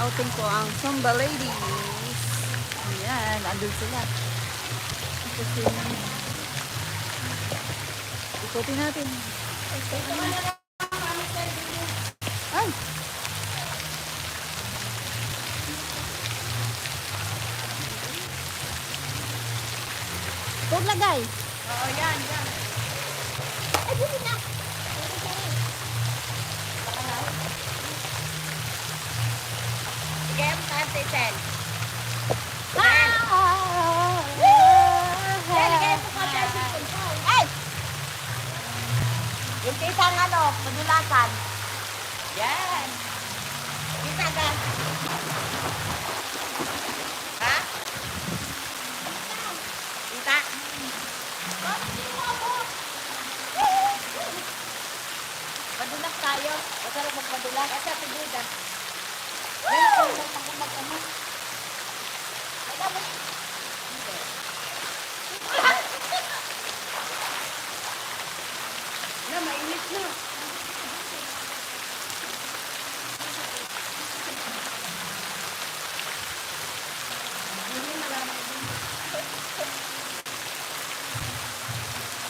outing ko ang Zumba Ladies. Ayan, andun sila. Kasi, ikutin natin. Ay! Huwag lagay. Oo, yan. Ay, buti na. Sige, Martin. Ay! Yung kitang madulasan. Yan. Kita ka. Ha? Kita? Madulas tayo. Masarap magpadulas. Kasi piguda. Yan po, mag-ano. Ay, dapat. Na, mainit na.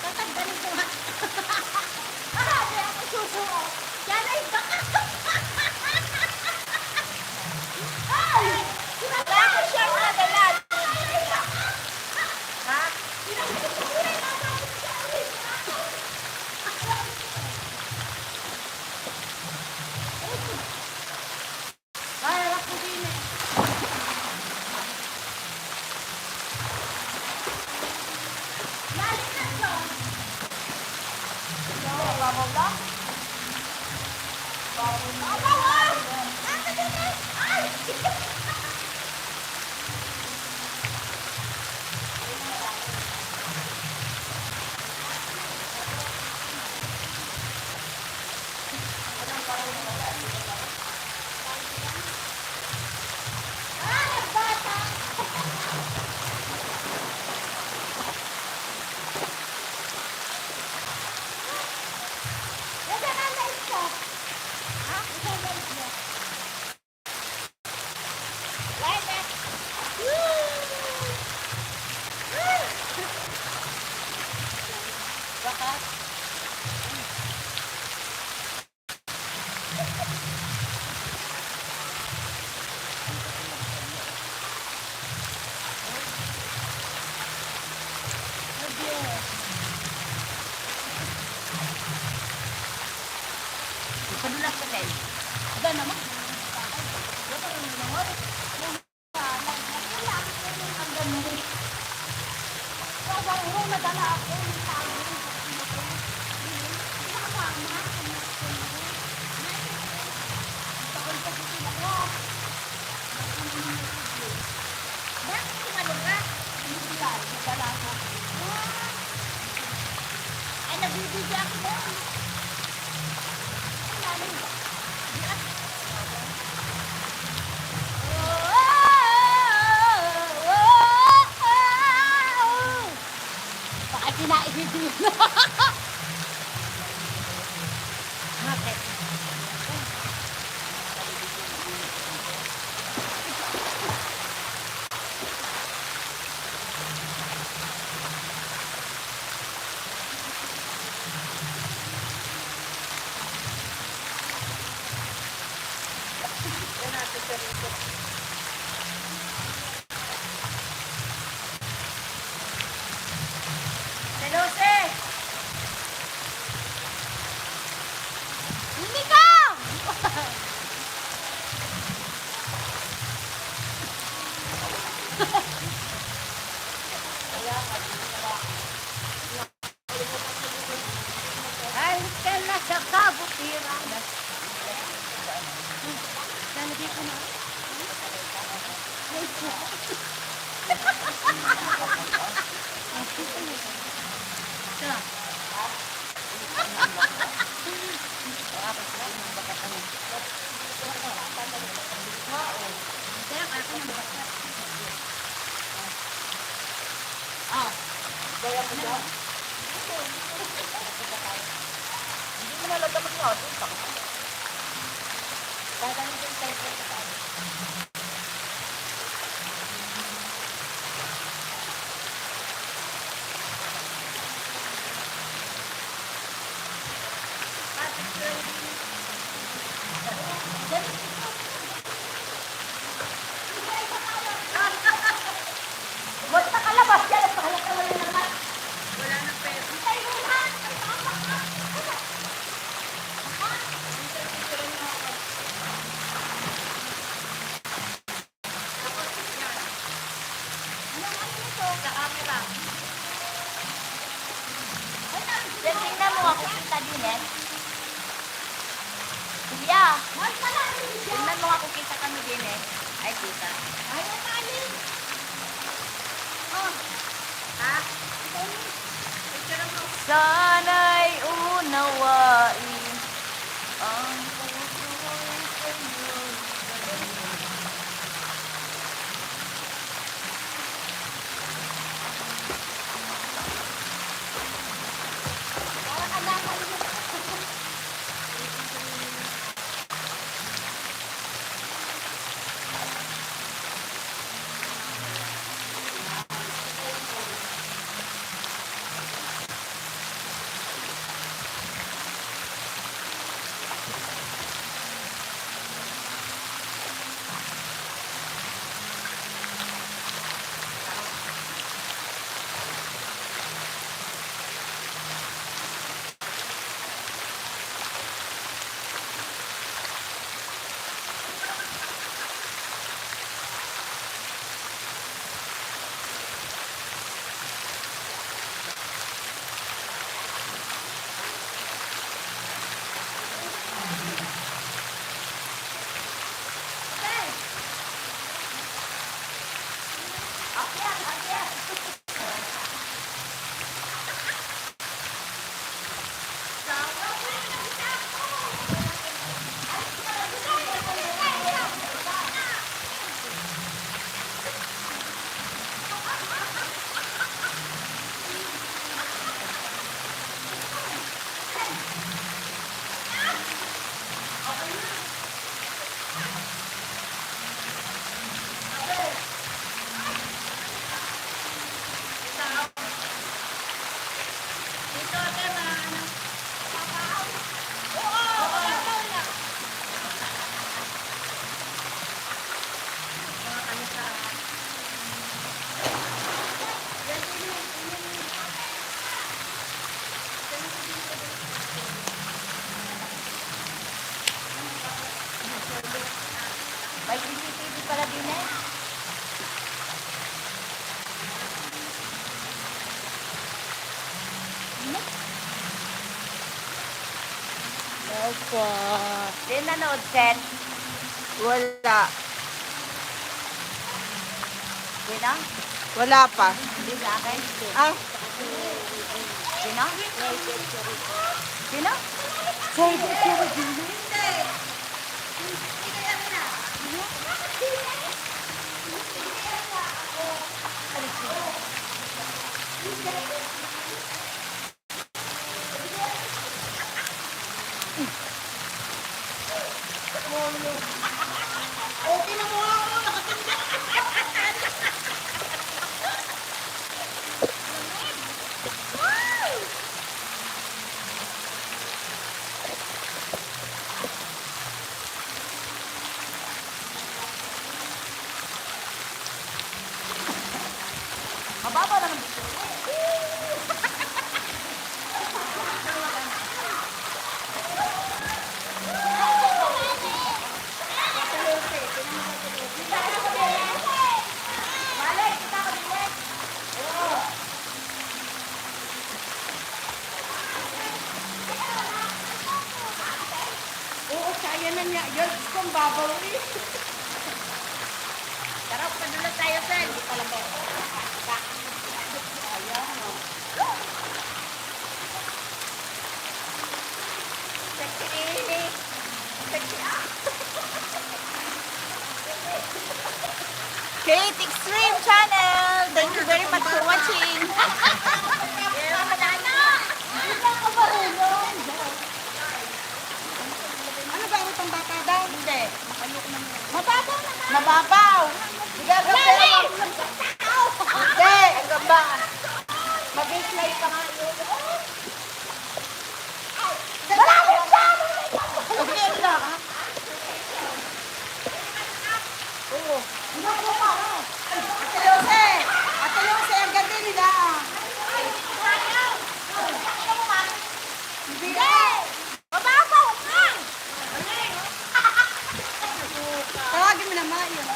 Tatagdanin ko nga. Di ako susuo. Yan ay baka. Ay! Wala ko siya madalas. Ha? Ay, harap ko din eh. Lalim na ito. Babaw lang? Babaw lang? Babaw! Nasa din eh! Ay! Padulas ka din. Iba naman. Ay, nagbibigay ako doon. Baka kinaibigin na. Bakit? Lucy! Hindi ka! Ay, kala sa kabutiran. Lalagay ko na. Ay, po. Ito. Hindi mo nalagyan mo. Then, tingnan mo ako kita din eh. Kuya, tingnan mo ako kita kami din eh. Ay, kita. Ay, natalin. Oh. Ha? Sana'y unawain ang puso'y sa'yo. May CCTV pala din eh. Opo. Di nanood, Chen. Wala. Di na? Wala pa. Di sa akin. Ah, Di na? Di na? Mababa naman dito. oo, kaya na niya. Yun, kung babaw eh. Tara, padulot tayo, Chen. Kate Extreme Channel. Thank you very much for watching. Ano ba itong bata daw? Hindi. Mababaw naman. Mababaw. Gagawin mo. Hindi. Ang gamba. Mag-slide pa nga yun. Marami siya! Okay na ha? Oo. Ano ko pa? Ate Jose! Ate Jose, ang ganda nila. Hindi. Mababaw ka! Tawagin mo naman yun.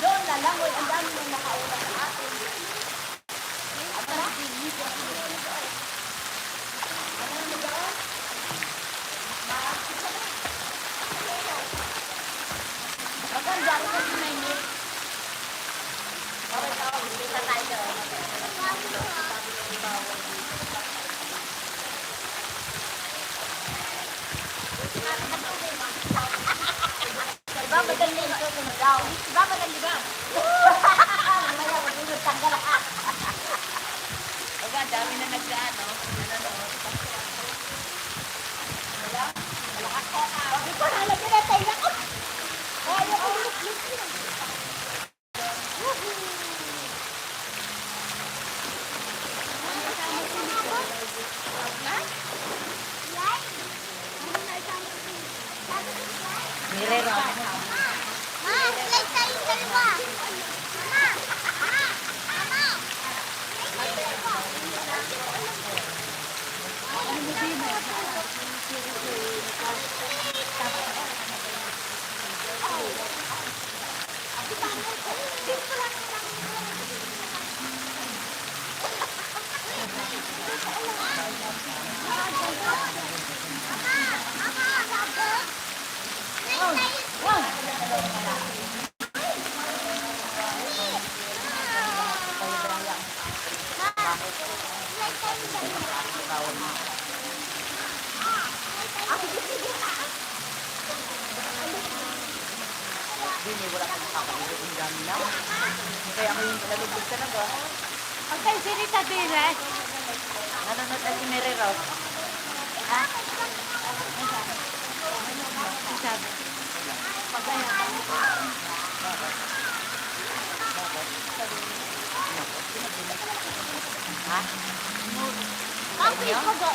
Doon na lang, ang dami nang nakauna sa atin. Maganda rin kasi may meat. Okay, tawag. Kita tayo doon. Diba magaling ito kung daw? Diba magaling ba? Mamaya mag-unod tanggal ka. Oga, dami na nag-ano. Malakas ko ka. Hindi ko nalagyan na tayo ko. Kaya ko luk-luk yun. Mirero. Hindi, wala kang makakalimutan yung dami na. Kaya ako yung nalubog talaga. Ang tayo sinita din eh. Nanonood na si Mirero. Ha? Ang sabi. Ha? Bakit ko ba?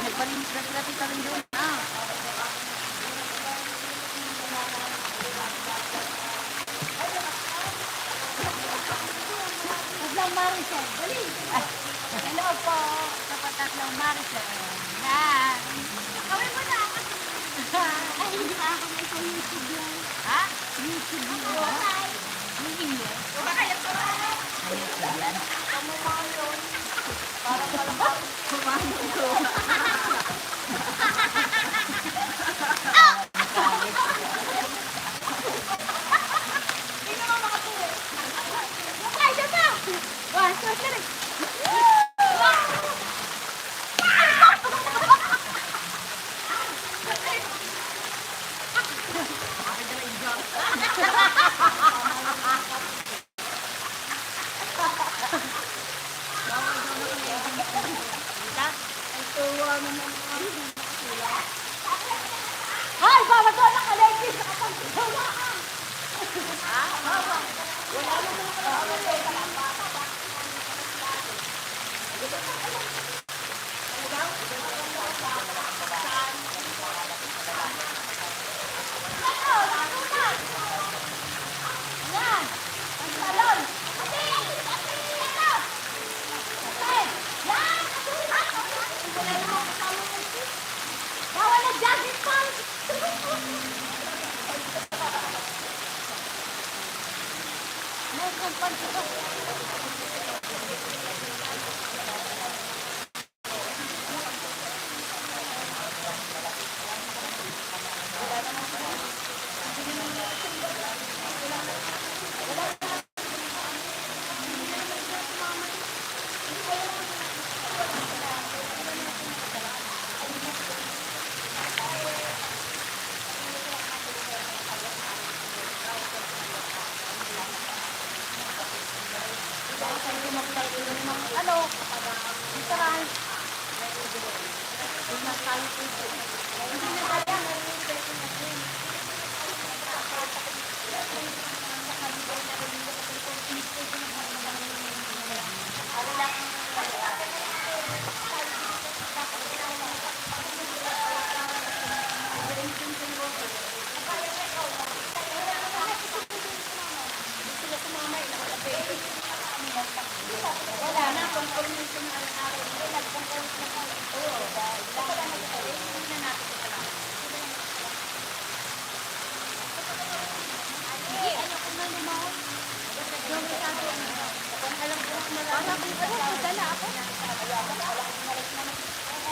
Nagpalinis na sila tita rin doon. Ah. Tatlong Maricel. Dali. Hello po. Kapag tatlong Maricel. Yan. Gawin mo na. Ay, hindi pa ako may sa YouTube lang. Ha? YouTube lang. Yung English. Ayun po yan. Kumano ko. Ay, siya pa. Wah, sorry. Ay, baba ko na kalegi sa kapag hulaan. Yan. Ang salon. Ate! Ate! Ito! Ate! Yan! Bawal na jogging pants! Jogging pants ito. Ano? Isarahan. Hindi na kaya. Hindi na kaya.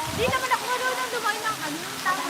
Hindi naman ako marunong lumayo ng ano, yung tama.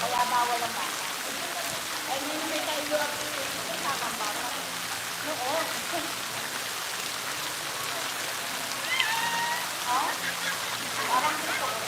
Kaya bawal ang bata. Ay, hindi may tayo ang kasama bata. Noon. Parang dito.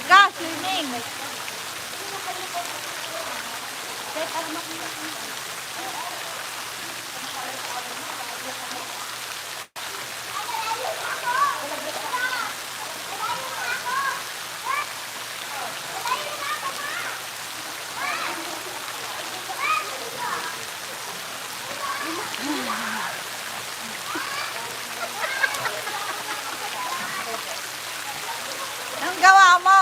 Ka, swimming. Kahit para makita ko. Anong gawa mo?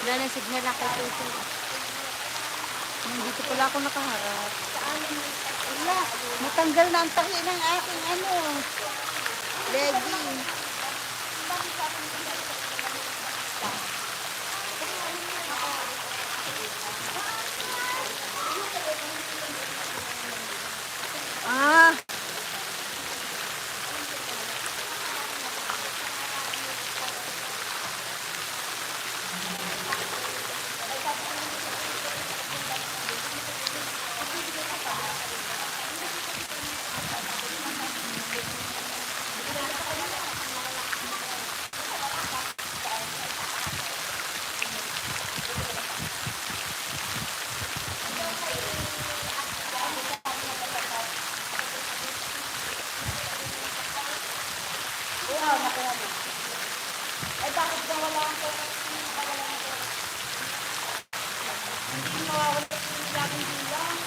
Wala na signal ako ito. Dito pala ako nakaharap. Wala. Matanggal na ang tahi ng aking ano. Legging. Ah. Ay, bakit ba wala ang pera? Hindi mawawala yung laging bilang.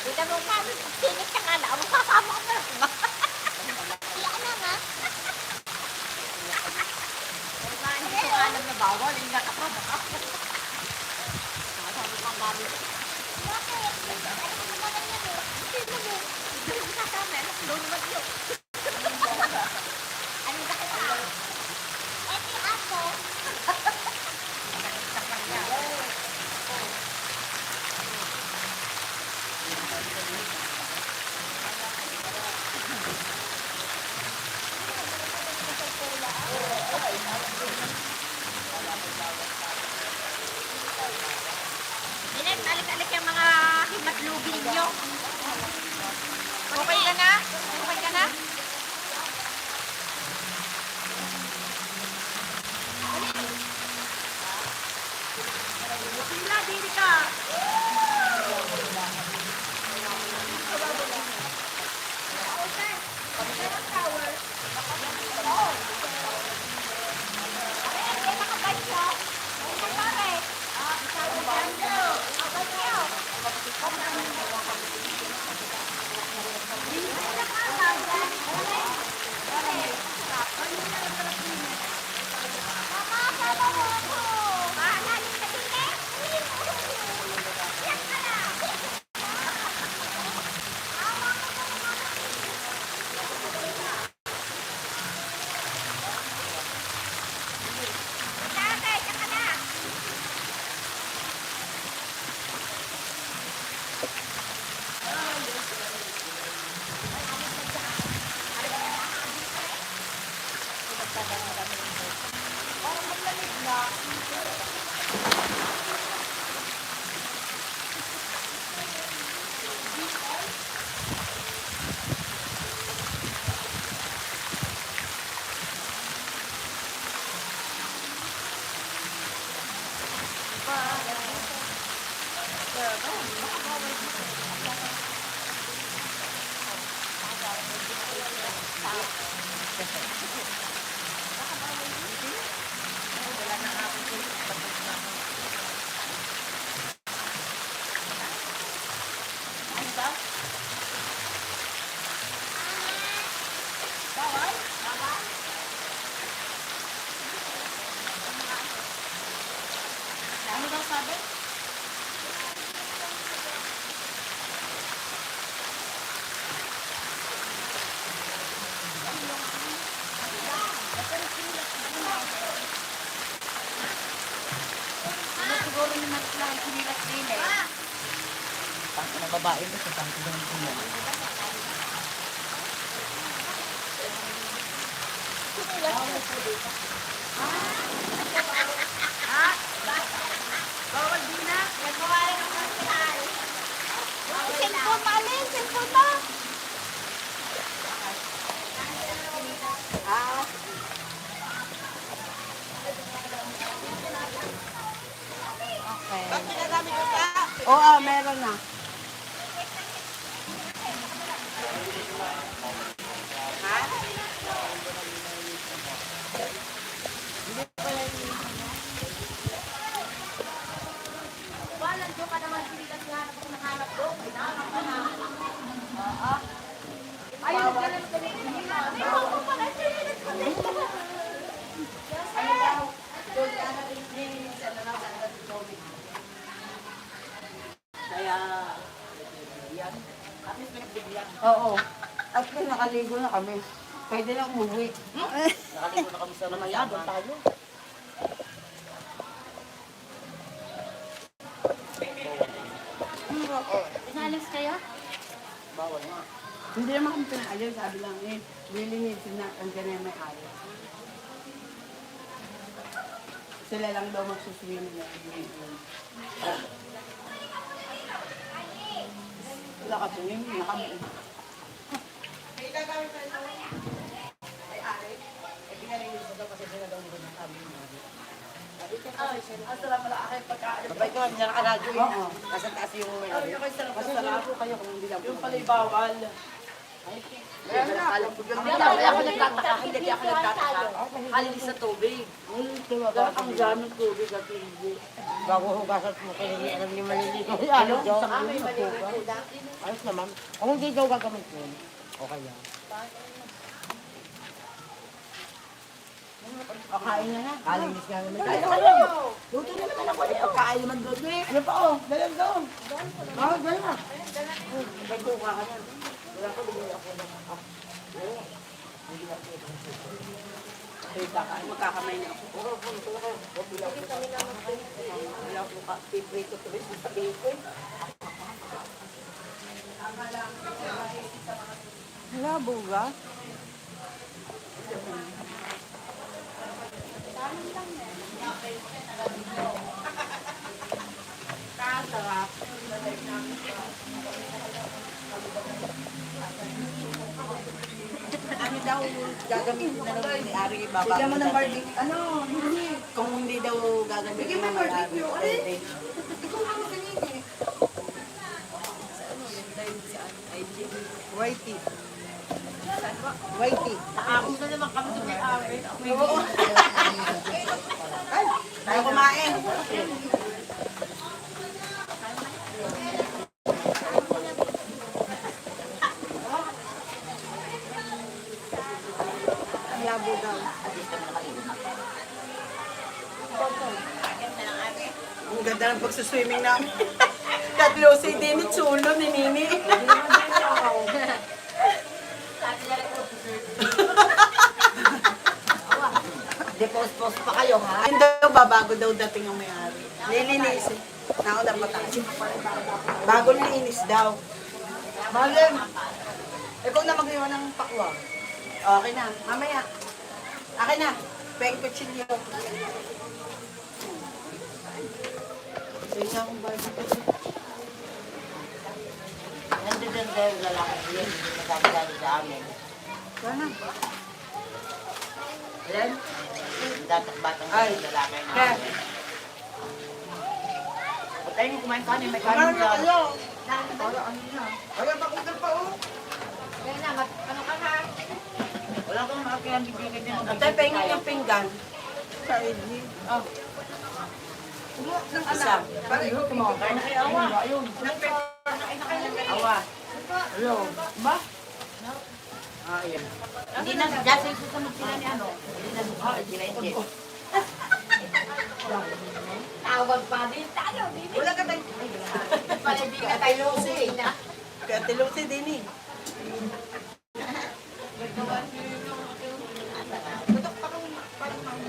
Kita mo nga, sinig ka nga na. Masasama ka na. Iyan na nga. Hindi ko alam na bawal. Hindi nakasama ka. Sabi pang mami. Bakit? Ano mo naman yan eh? Sino mo? Hindi ko kasama. Doon naman yun. Ano ba kita? Eti ako. Sa kanya. Dinek, balik-balik yung mga himatlubin nyo. Okay ka na? Okay ka na? Sila, dili ka. Ano daw sabi? Ano siguro ni Max lang sinilas din eh. Tangko ng babae mo sa tangko ng tingnan. Ha? Bawal din na? Nagbawalan ng personal. Cellphone mo, Alin. Cellphone mo. Ah, Okay. bakit nagamit ko ka? Oo, meron na. Ha? Wala, doon ka naman sinilas nga na kung nahanap doon. Hinahanap ka na. Oo. Ayun, ganun ko rin. May mga pala sinilas ko din. Ano daw? Doon ka na rin. Sa COVID. Kaya, Oo. At kung nakaligo na kami, pwede na umuwi. Nakaligo na kami sa Mamaya doon tayo. Inalis kayo? Bawal nga. Hindi naman kami pinaalis, sabi lang eh, lilinisin na ang ganyan may ari. Sila lang daw magsuswim na. Wala ka tuming, na kami. Babay ko, hindi na nakaradyo eh. Oo. Nasa taas yung may ari. Kasi sarado kayo kung hindi lang. Yung pala'y bawal. Kaya Hindi ako nagtataka. Hindi ako nagtataka. Kalinis sa tubig. ang gamit tubig at hindi. Bago hugasan mo kayo, hindi alam niyo maliligo. Ano? Sa amin, maliligo. Ayos naman. Kung hindi daw gagamit yun, okay yan. Kain na na. Kalinis nga naman. Luto na naman ako. Pagkain naman doon eh. Ano pa oh? Dalang doon. Bakit ba na? Nagkuha ka na. Wala ko, bumili ako ng Magkakamay na ako. Wala ko ka, piprito to rin sa bacon. Wala, buga. Sarap. Ano daw gagamitin na naman ni Ari Baba? Bigyan mo ng barbecue. Ano? Hindi. Kung hindi daw gagamitin ng barbecue. Pwede. Whitey. Whitey. Ako na naman kami sa may ari. Ay, tayo kumain. Labo daw. Ang ganda ng pagsuswimming namin. Tatlo si Dini, Chulo, ni Nini. Depos-pos pa kayo, ha? Hindi daw ba, bago daw dating ang may-ari. Lilinisin. Ako dapat tayo. Bagong linis daw. Malim, ikaw na mag-iwan ng pakwa. Okay na, mamaya. Akin na, peng kutsilyo. Sige akong barbecue. Nandun din tayo lalaki yun. Nagkakilala sa amin. Sana. Ayan. Datak-batang Ay. lalaki na Kaya, amin. Ba't tayo yung kumain kanin? May kumain kanin na dyan. kayo. Para ano na. Wala pa kudal pa oh. Kaya na, ano ka na? Wala kang makakilang bibigyan din. Tay, pengin yung pinggan. Sa Edgy. Oh. Kumuha ng Isa. Para ihot mo. Kain na kayo, awa. Ayun. Awa. Hello. Ba? Ah, yan. Hindi na, dyan sa susunod sila ni ano. Hindi na, sila hindi. Tawag pa din tayo, din. Wala ka tayo. Pala di ka tayo Lucy. Kaya tilusi din eh.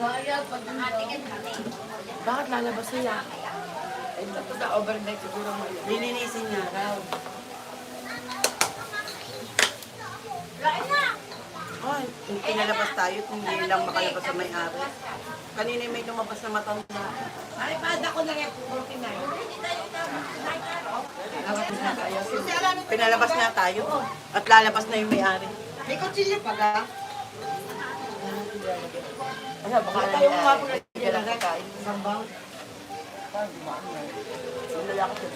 Bayag, pag nakatingin kami. Bakit lalabas sila? Ay, tapos na overnight siguro mo yun. Lilinisin niya raw. Lain na! Ay, kung pinalabas tayo, kung hindi lang makalabas sa may-ari. Kanina may lumabas na matanda. Ay, pada ko na rin, 49. Pinalabas nga tayo. At lalabas na yung may-ari. May kutsilyo pa ka? Ano, baka Wala na tayong niya. mapagod Hindi lang kakain. Sambaw. Sinala ko to.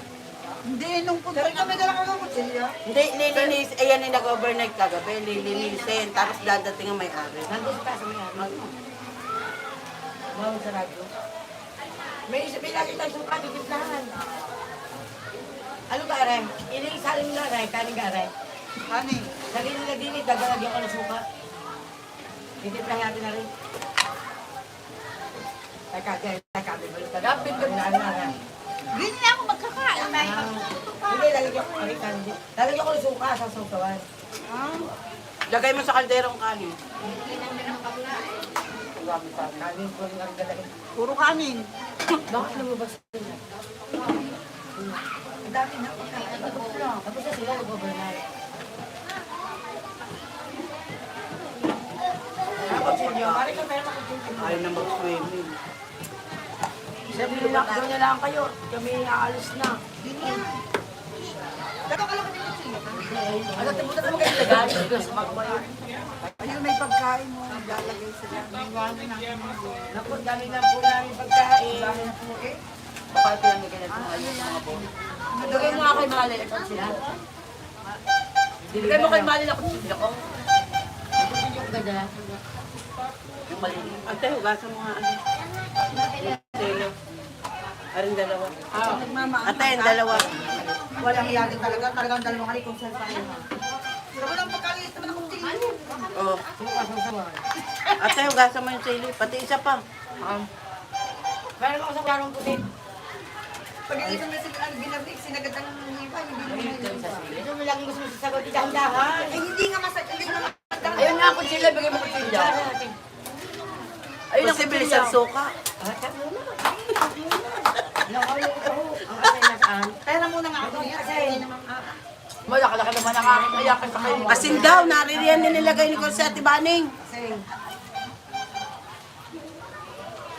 Hindi, nung punta kami dala ka ng kutsilyo. Hindi, lilinis. Ayan yung nag-overnight kagabi. Lilinisin. Tapos dadating ang may-ari. Nandun pa sa may ano. Bawal sa radyo. May lagi tayo suka, titipnahan. Ano ka, Aray? Inisalim na, Aray. Kanin ka, Aray. Hani? Lagyan nila din, dagalagyan ko ng suka. Titiplahin natin na rin. Teka, balik ka. Dapat ka na, Aray. Hindi na ako magkakain. Hindi, lalagyan ko ng suka sa sausawan. Lagay mo sa kalderong kanin. Kanin ko rin ang dalahin. Puro kanin. Bakit lumabas sila? Ang dami na pagkain. Tapos na sila nag-overnight. Ako, Silvio. Mari ka meron ako, Silvio. Ayaw na mag-swimming. Sabi nila, doon na lang kayo. Kami aalis na. Ano, timutan mo kayo ilagay? Ayun, may pagkain mo. Lalagay sila. Naku, dami na po namin pagkain. Bakit yan may ganito ngayon mga po? Lagay mo nga kay Malay. Ito sila. Lagay mo kay Malay ako sila ko. Yung ganda. Yung maliit. Ate, hugasan mo nga ano. Telo. Aring dalawa. Ate, yung dalawa. Walang iyakin talaga. Talagang dalawang kali kung saan tayo. Walang pagkain naman akong tingin. Oh. Ate, hugasan mo yung sili. Pati isa pa. Meron ako sa klarong puti. Pag-iisang na sila ang ginabik, sinagat ang hipa, hindi mo na Ito mo lang gusto mo sasagot. Dahan-dahan. Ay, hindi nga hindi nga Ayun nga ako sila. Bigay mo ko sila. Ayun, posible sa suka. Ang asay nasaan? Pera muna nga ako. Malaki-laki naman ang aking ayakan sa kayo. Asin daw, naririyan din nilagay ni Conce Ate Baning.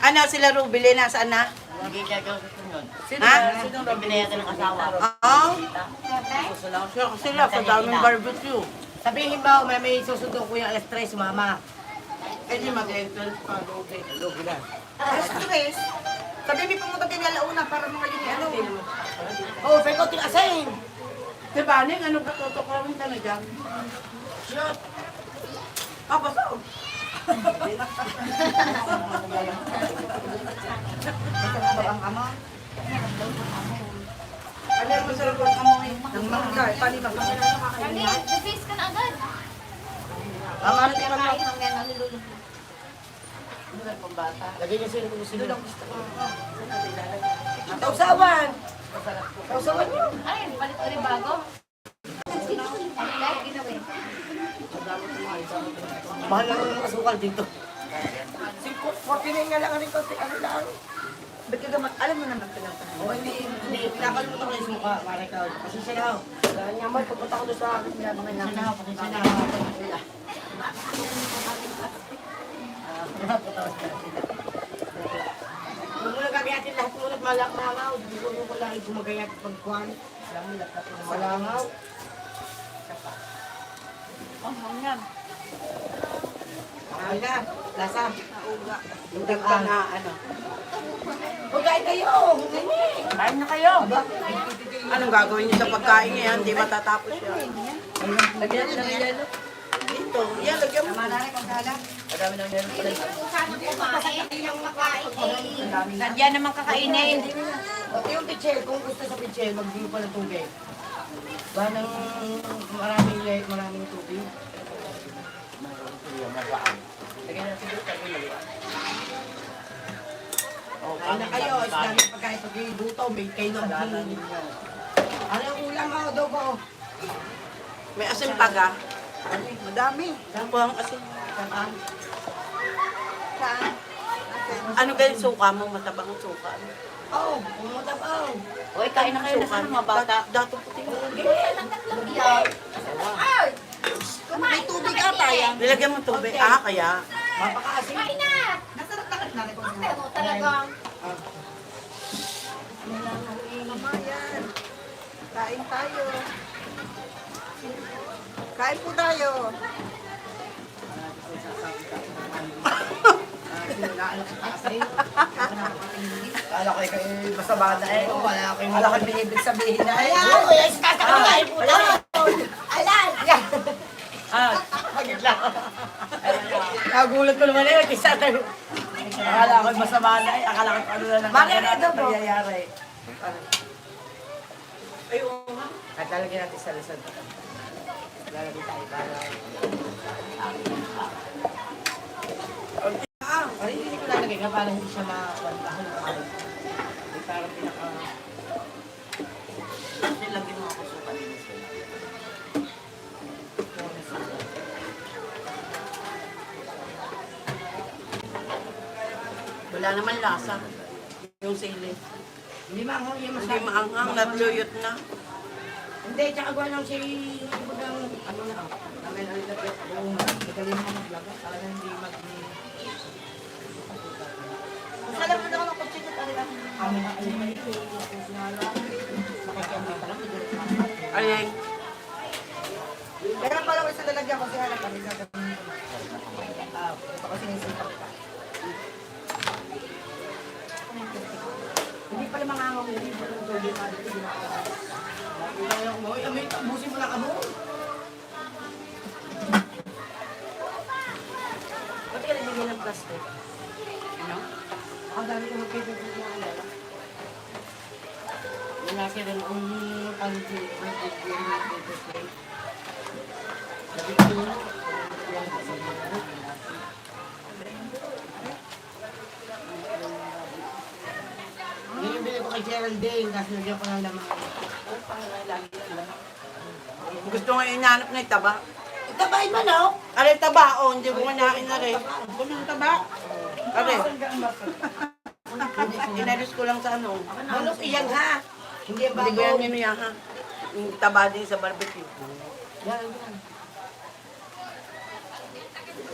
Ano sila Rubili, nasaan na? Hindi kaya gawin sa sunod. Ha? Sino ba binayagan ng asawa? Oo. Sila sa daming barbecue. Sabihin ba, may susundo ko yung alas 3, mama. Hindi mag-entrance pa, Lugi lang. Stress. Sabi may pumunta kayo alauna para mga yun ano. Oh, fake out yung asayin. Ate Baning, anong katotokawan ka na dyan? Shot. Ah, basta. Ang ama. Ano yung masarap ang amoy? Ang mangga. Paano ba? Kami, the-face ka na agad. Ang ano yung mga Kain ng yan, nalululog. lagay niya sila kung sino lang gusto. Tausawan. Tausawan niyo. Ay, palit ko rin bago. Like, ginawin. Mahal lang ang asukal dito. 49 nga lang rin konti. Ano lang. Ba't ka gamat? Alam mo naman ka lang. Oh, hindi. Pinakalimutan ko yung suka. Para ikaw. Kasi siya na. Dahil niya mo, pagpunta ko doon sa akin. Mga namin. Siya na. Kung muna gagayatin lahat muna at malak mga ngaw. Hindi ko muna lagi gumagayat pagkuhan. Malangaw. Oh, hangyan. Mahal na. Lasa. Nauga. Hindi ka na, ano. Pagkain kayo. Kain na kayo. Anong gagawin niyo sa pagkain niya? Hindi matatapos yan. Lagyan natin ng yelo. Dito. Yan, lagyan mo. Mananay kang kala. Madami ng yelo pala. Sadya naman kakainin. Yung pichel, kung gusto sa pichel, mag-view pa ng tubig. Ba ng maraming tubig. Lagyan natin dito, lagyan maliwan. Okay na kayo, is dami pagkain pag luto, may kayo ng hangin. Ano yung ulam mo, adobo? May asin paga. Madami. Saan po ang asin? Saan? Saan? Ano kayo suka mo? Matabang ang suka. Oh, pumunta pa. Uy, kain na kayo na sana mga bata. Dato puti. May tubig ata yan. Nilagyan mo tubig. Ah, kaya. Mapakaasin. Nasarap na nanay ko. Talagang. Mama yan. Kain tayo. Kain po tayo. Kala ko kayo masama na eh. Wala ko binibig sabihin na eh. Oo, yes, kakakain po na. Alan! Pagit lang. Nagulat ko naman eh. Kisa tayo. Akala ko masama na eh. Akala ko ano na lang. Bakit ito po? Nangyayari. Ay, oo nga. At lalagyan natin sa lisod. Lalagyan tayo para... Ay, hindi ko lalagay ka para hindi siya makuha. Parang pinaka... Wala naman lasa. Yung sili. Hindi maanghang yung Hindi maanghang, nagluyot na. Hindi, tsaka gawa lang si bagang ano na, namin ang ilagay kung magaling mo maglaga, talaga hindi Alam mo na ako ng kutsi ko talaga. Amin na kayo may makikita lang, Ayeng. Kaya pala ko sa lalagyan ko siya lang kami gagawin ko. Ito kasi nisipat ka. Hindi pala mga angong hindi pala ng tubig na dito ginagawa. Amoy, tabusin mo lang amo. Ba't ka nagiging ng plastic? Ano? Ang dami ko magpipigil ng alala. Wala sila ang panty, ang pigil ng pigil. Sabi ko, yun yung bili ko kay Geraldine, tapos nagyan ko ng lamang. Gusto nga inaanap na itaba. Itabain mo, no? Are, taba, oh, hindi ko manakin na rin. Bunong taba. Are, inalis ko lang sa ano. Manok iyan, ha? Hindi yung Hindi ko bago. yan minuya, ha? Yung taba din sa barbecue. Yan, yan.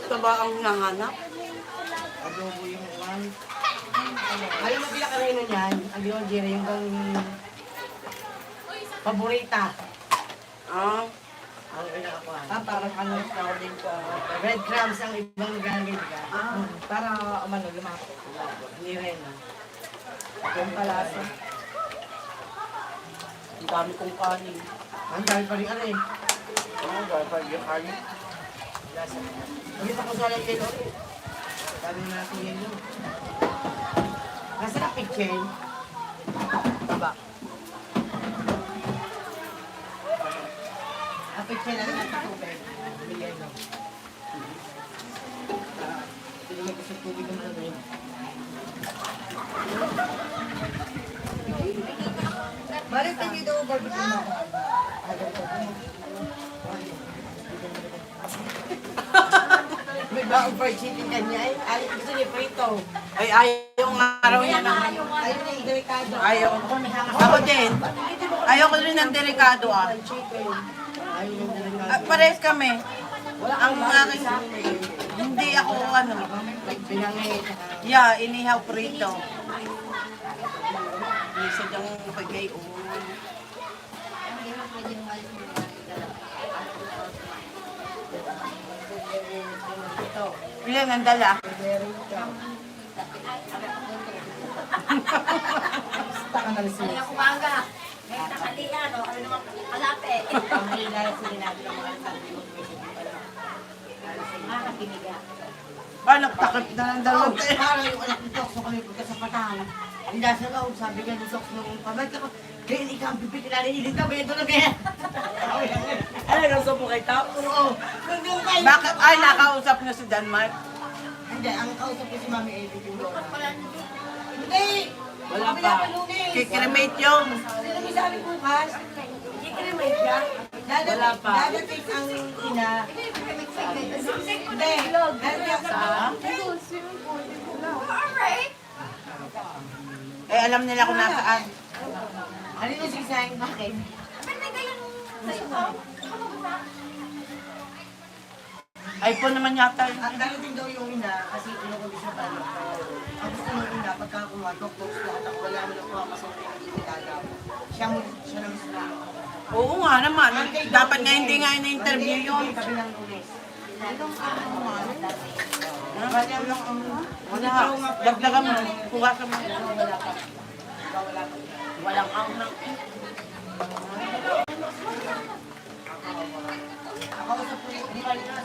Taba ang nahanap. Adobo yung one. Alam mo pinakareino niyan, ang ginawa ni Jerry, yung bang paborita. Ah, Ang pinakakuha. Parang ano, din ko. Red crumbs ang ibang nagalagay, diba? Para umano, lumapot. Hindi rin, ha? Yung palasa. ang dami kong kanin. Ang dami pa rin ano eh. Oh, dami pa yung kanin. Lasa. Ulit ako sa yelo. Dami na natin yelo. Nasa na picture? Taba. Ang picture na rin natin tubig. May yelo. Pinigay ko sa tubig ng ano yun. Balik tayo dito, barbecue mo. May baong fried chicken kanya eh. Ayaw gusto niya prito. Ay, ayaw nga araw niya na. Ayaw niya yung delikado. Ayaw. Ako din. Ayaw ko rin ng delikado, ah. Fried chicken. Ayaw yung delikado. Pares kami. Wala Ang kang aking, hindi ako ano. binangit. Yeah, inihaw prito. Isa diyang pagay o. Ito. Ilan ang dala? Basta ka ng sis. Kaya kumaga. Ngayon nakalian, o ano naman kalate. Ang hilala sinabi ng mga sabi mo. Nakakiniga. Paano takip na ng dalawa? Para yung anak ni Tok, so kami punta sa patahan. Hindi sa loob, sabi ka ni Tok nung pabalik ako, kaya hindi ka ang pipit na ilit na ba ito na kaya? Ano, gusto mo kay Top? Oo. Nandun kayo. Bakit? Ay, nakausap niyo si Denmark. Hindi, ang kausap ko si Mami Edith yung lola. Hindi! Wala pa. Kikremate yun. Sino may sabi bukas? Kikremate siya? Wala pa. Dadating ang ina. Hindi. Dadating sa... Eh, alam nila kung nasaan. Ano yung sigsayang? Bakit? iPhone naman yata yun. Ang darating daw yung ina kasi kinukondisyon tayo. Ang gusto ng ina, pagka kumatok, lahat ako wala mo lang kuha kasi hindi nagagaw. Siya na mismo. Oo nga naman. Dapat nga hindi nga ina-interview yun. Sabi ng lunes. Ha? Kanya lang ang... Wala. Dagdagan mo. Kuha ka mo. Walang anghang. Ako sa pulis, di ba nila?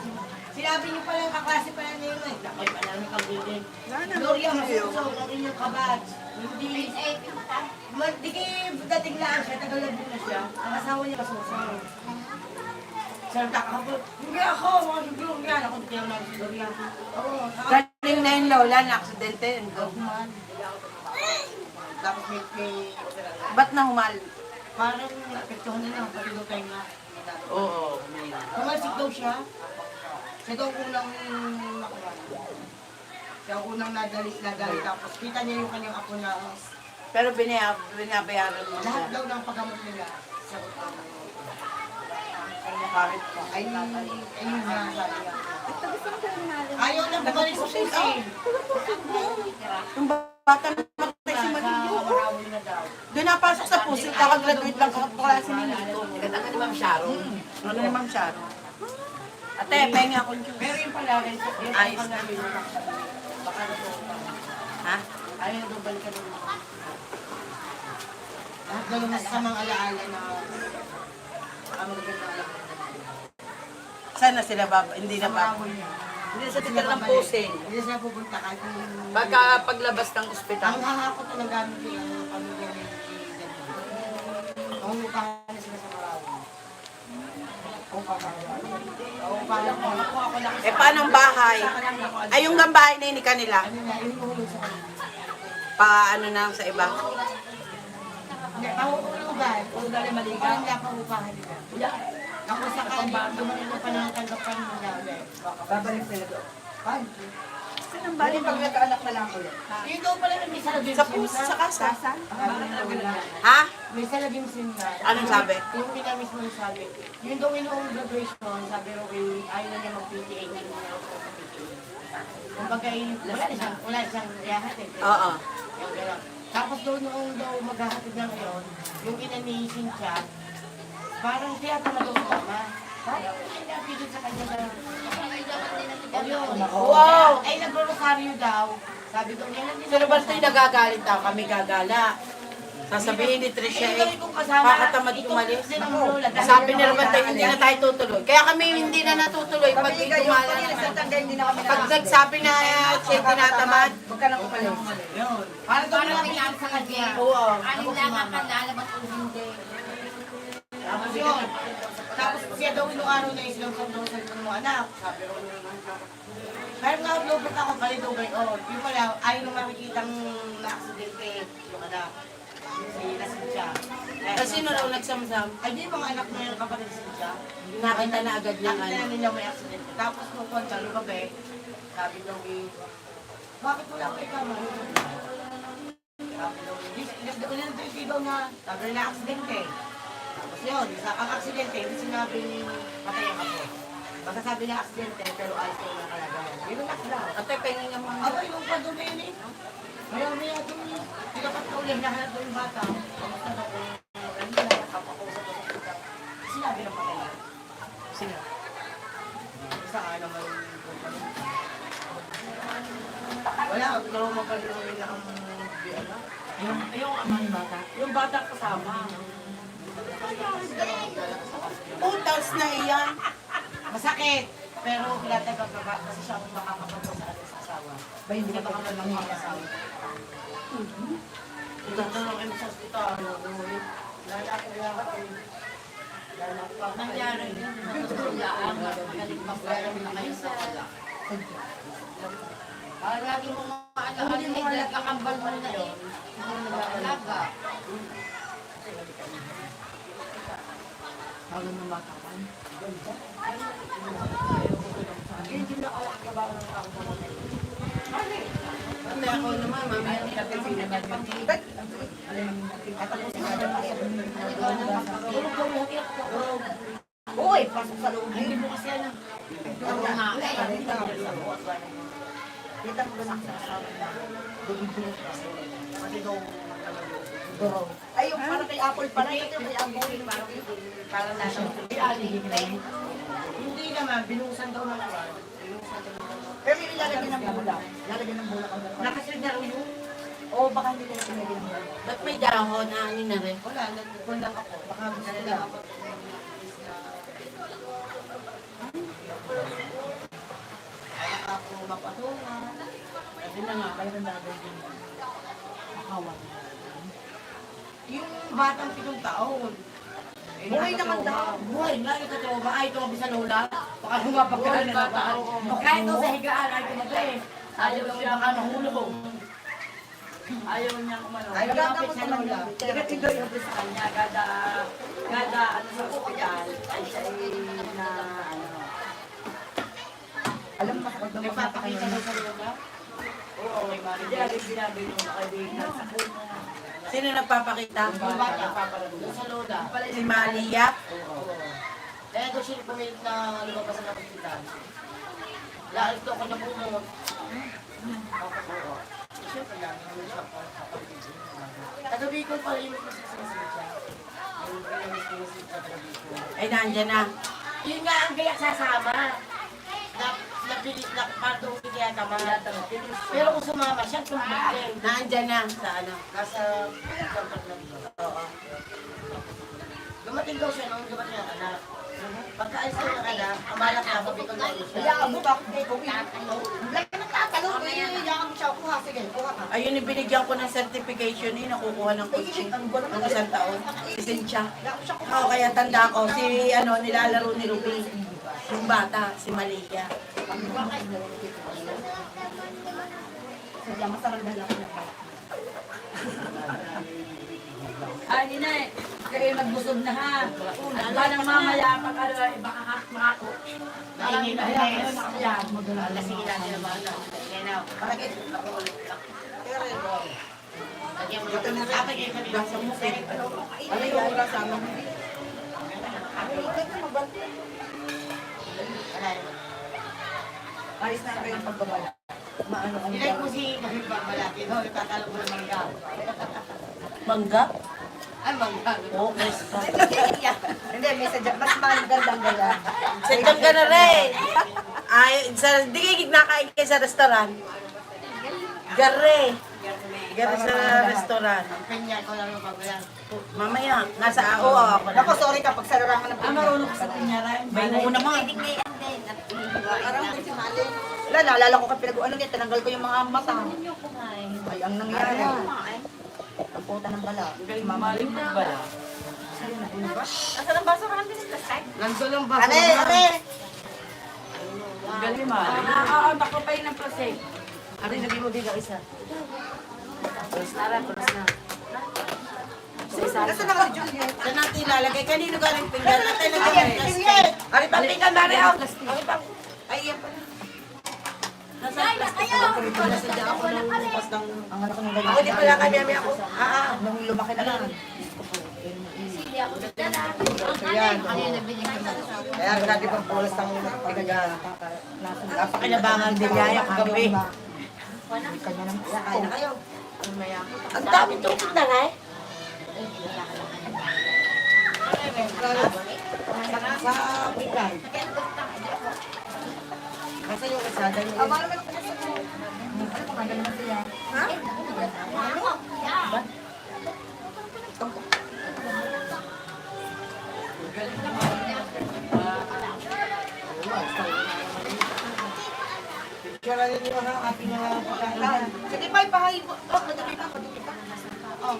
Sinabi niyo pala yung kaklase pala niyo eh. Ako yung pala ng pag-building. Gloria, masusunod ang inyong kabag. Hindi. Di kayo dating lang siya, tagalabog na siya. Ang asawa niya masusunod. Salta ka po. Hindi ako, mga siguro nga. Ako di kaya mga siguro yan. Ako, Galing na yung lola na aksidente. tapos may Ba't na humal? parang napektuhan na lang, pati daw tayo nga. Oo. Kumalsik daw siya. Siya daw kung lang nakuha. Yung unang nadali, tapos kita niya yung kanyang apo na Pero binabayaran mo lahat siya. daw ng paggamot nila sa utang. Bakit pa? Ay, ayun nga sabi niya. Ito gusto ko yung nalang. Ayaw na bumalik sa pusin. Yung bata namatay si Manilo. Doon napasok sa pusil, kakagraduate lang kaklase ni Nito. Ganda ni Ma'am Sharon. Ano ni Ma'am Sharon? Ate, pengi ako dyan. Pero yung pala rin, yung Ayos pang namin, baka na po. Ha? Ayaw na daw balikan ng lahat daw yung masamang alaala na ang magaganda alam na Sana sila hindi na ba? Hindi sa tigal ng pusin. Hindi sila pupunta kahit yung... Pagka paglabas ng ospital. Ang hahakot na nagamit nila ng pamilya ni Ganito. Nangungupahan na sila sa Marawi. Upahan mo. Ako lang. Eh, paano ang bahay? Ay, yung bahay na ini kanila. Ano na, yung hulog sa kanila. Paano na sa iba? Hindi, pahuhulugan. Parang hindi pahupahan nila. Ako sa kanila, dumating mo pa ng tanggapan nila ulit. Babalik sila doon. Bali, pag nagkaanak na lang ulit. Yun daw pala may salagim Sa puso, sa kasa. Ha? May salagim sin na. Anong sabi? Yung kita mismo yung sabi. Yun daw yung graduation, sabi ro ayaw na niya mag-PTA, hindi na niya ako sa PTA. Kumbaga, wala siyang iyahatid. Oo. Yung gano'n. Tapos doon noong daw maghahatid ng yun, yung inanisin siya, parang siya talaga umama. Parang hindi napigil sa kanya na, ayun. Wow! Ay, nagro-rosaryo daw. Sabi ko, yan ang Pero ba't tayo nagagalit daw? Kami gagala. Sasabihin ni Tricia eh, kakatamad tumalis. Sabi ni Roman tayo, hindi na tayo tutuloy. Kaya kami hindi na natutuloy pag tumala naman. Pag nagsabi na siya tinatamad, huwag ka nang umalis. Parang daw Parang lang kailangan sa kanya. Oo. Alin lang ang lalabas o hindi. Tapos yun. Tapos siya daw yung araw na islang sa daw sa mga anak. Sabi ko naman. Pero nga, lubot ako kali daw by all. Yung pala, ayaw nung makikitang na-aksidente yung anak. Si Lasitya. Kasi sino raw nagsamsam? Ay, di mga anak na yung kapatid si Lasitya. Nakita na agad niya Nakita na ano. nila may aksidente. Tapos nung konta, lumabi, sabi daw bakit wala pa ikaw? Sabi daw ulit daw na, sabi na aksidente. Tapos yun, ang aksidente, hindi sinabing patay ang ako. Basta sabi na aksidente, pero ayos ko na kalagayan. Yun lang lang. Ate, pengi nga mga. Aba, yung padumi yun eh. Marami na ito. Hindi ka patuloy, nahanap daw yung bata. Kamusta daw kung ano na, kapakausap ko sa kita. Sinabi ng patay. Sino? Isa ka naman yung wala, pero magpatuloy na ang ano. Yung ama ng bata. Yung bata kasama. Utals na iyan. Masakit. Pero pinatay ka ba kasi siya ang makakapagod sa ating asawa. Ba hindi na baka lang makakasawa. Itatanong kami sa hospital. Lalaki lang ako. Nangyari yun. Natutulaan. Magaling magpapalala na kayo sa wala. Lagi mo mga ano-ano yung nagkakambal mo na eh. Alaga. Bago mo matapan. Hindi na ako kabaw ng ako sa mga. Ate, ako naman, mamaya ni Ate Pinagad yung tigat. Uy, pasok sa loob. Hindi mo kasi ano. Oo nga eh. Kita mo ba sa asawa na dugin-dugin kasi. Kasi daw ay, yung parang kay Apple pala. Ito kay Apple. Parang nasa. Hindi naman, binuhusan daw ng kwan. Pero yung lalagyan ng bola. Lalagyan ng bola. Nakasunod na rin yung. Oo, baka hindi ko na pinagyan ng bola. Ba't may dahon na ano na rin? Wala, nagpun lang ako. Baka gusto nila ako. Kaya ako mapatunga. Kasi na nga, kaya nandagay din. Makawan. Yung batang 7 taon. Buhay naman daw. Buhay nga, ito ba? Ay, ito sa lola. Baka humapagkaan na bata. Kahit daw sa higaan, ay tumatay. Ayaw siya baka mahulog. Ayaw niya kumano. Ayaw kapit sa lola. Tiga-tiga yung sa kanya. Kada ano sa ospital. Ay siya na ano. Alam mo, nagpapakita daw sa lola. kay Mari. Hindi, agad sinabi nung nakaibigan sa kuno. Sino nagpapakita? Yung bata, doon sa Lola. Si Malia. Kaya doon siya pumilit na lumabas ng hospital. Lalo ito ako na pumunod. Siyempre lang, naman siya pa. Taga Bicol pala yung masasasasal siya. Yung pinamiss-miss sa taga Bicol. Ay, nandyan na. Yun nga ang gayak sasama. Napilit na patong kaya tama. Pero kung sumama siya, tumbak din. Nandyan na. Sa ano? Nasa pagkakat lang siya. Oo. Dumating daw siya nung dumating ang anak. Pagkaalis ko ng anak, amalak na ako Bicol na rin siya. Kaya mo ba? Hindi ko Like na nagtatanong. Kaya mo siya. Kuha, sige. Kuha ka. Ayun, ibinigyan ko ng certification eh, nakukuha ng coaching. Ng isang taon. Si Cynthia. Oo, kaya tanda ko. Si, ano, nilalaro ni Ruby. Yung bata, si Malia. Sadya, masarang dala ko. Ay, Ninay, kayo nagbusog na ha. Ba nang mamaya, pag ano, baka makako. Naingin na Ayan, yan. ayan. Lasingin natin ang bahala. Kaya na, parang ito, ako ulit lang. Lagyan mo dito ng kapag yung kanila. Gasa mo, eh. Ano yung kasama mo? Ayos na kayo yung pagbabala. Maano ang Nilay ko si Kahit Malaki, no? Nagtatalo ko ng mangga. mangga? Ay, mangga. Oo, basta. Hindi, may sadya. Mas magandang dala. Sadyang ka na rin. Ay, di kayo nakain kayo sa restaurant. Gare. Gare sa restaurant. Ang pinya ko lang yung pagbayan. Mamaya, nasa oo ako na. Ako, sorry kapag sa larangan ng Ah, marunong ka sa pinyara. Bayo ko naman. Parang si Mali. Wala, naalala ko kapag ano niya, tinanggal ko yung mga mata. Ay, ang nangyari. Ang puta ng bala. Galing mamaling magbala. Asan ang basurahan din nila? Nandun lang ba? Ale, ale! Galing mamaling. Ah, bako pa yun ang plastic. Ano yung naging mo bilang isa? Pulis na rin, pulis na. Nasaan na ka si Juliet? Saan natin ilalagay? Kanino galing pinggan? At tayo Juliet! Juliet! Ari pang pinggan, Mari. Ari pang... Ay, yan pala. Nasaan plastic? Nasadya ako ng bukas ng... Ang anak ko ng Ako di pala kami ako. Nung lumaki na lang. Ayan. Kaya grabe pang pulas ang pinaga. Kinabangan din niya yung gabi. Kanya naman. Kain na kayo. Ang dami tubig na rin. Sa pinggan. Kasi yung kasada niya. Aba naman ako sa ano pa magaling na sila? Ha? Picture na rin yung ating pagkakaan. Sige pa, ipahay mo. Oh, madali pa, madali pa. Oh.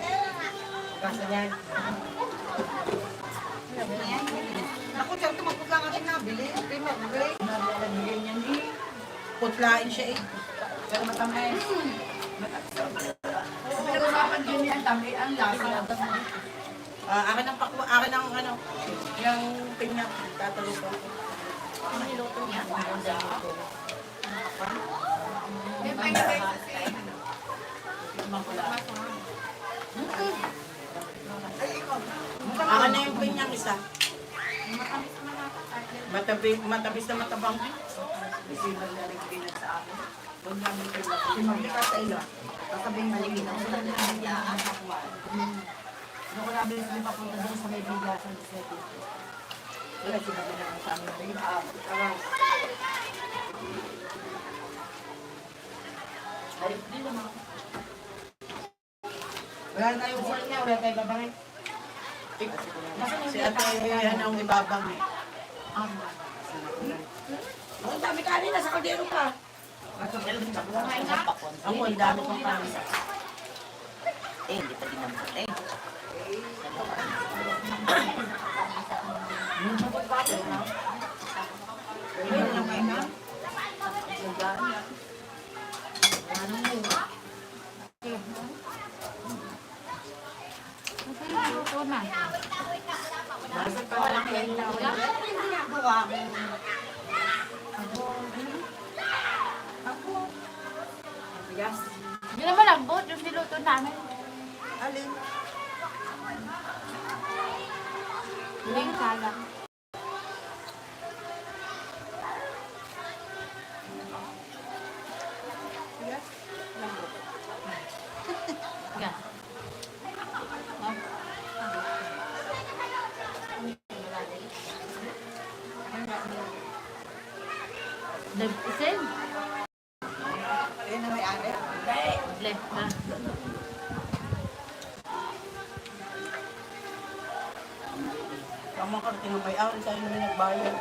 Kasi yan. Naku, dyan tumapot lang ating nabili. Prima, okay? Putlain siya eh. Pero matamay. Pinag-usapan din niya ang tamay ang lasa. Akin ang pakwa, akin ang ano, yung pinya, tatalo ko. Ano niluto niya? Akin na yung pinyang isa. Matabis na matabang. Isipan na rin pinag sa akin. Huwag namin kayo. Hindi ka sa iyo. Sasabihin maligid ako sa Nung ko namin sa papunta doon sa may bigasan sa City. Wala sinabi na sa amin. Ay, di naman. Wala na tayong phone niya, wala tayong babangin. Si ate yan ang ibabang eh. Ang dami kanin, nasa kaldero pa. Ako, ang dami kong kanin. Hindi pa din naman. Ayun lang kayo na. Nasa pa lang kayo na wala. ginagawa mo. Yes. Hindi naman lambot yung niluto namin. Alin? Hindi yung salang. Yes? Lambot. Yan. Isin? Ayun na may ari. Left na. Tama ka, tinumay ako. Sa'yo namin nagbayad.